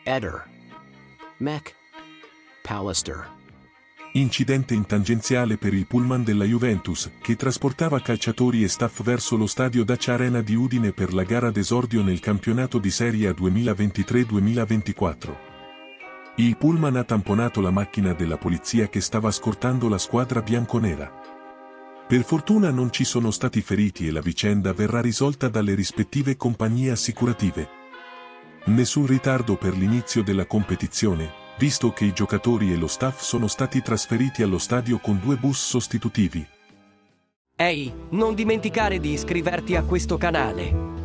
Eder. Mac. Pallister. Incidente in tangenziale per il pullman della Juventus, che trasportava calciatori e staff verso lo stadio Dacia Arena di Udine per la gara d'esordio nel campionato di Serie A 2023-2024. Il pullman ha tamponato la macchina della polizia che stava scortando la squadra bianconera. Per fortuna non ci sono stati feriti e la vicenda verrà risolta dalle rispettive compagnie assicurative. Nessun ritardo per l'inizio della competizione, visto che i giocatori e lo staff sono stati trasferiti allo stadio con 2 bus sostitutivi. Ehi, non dimenticare di iscriverti a questo canale.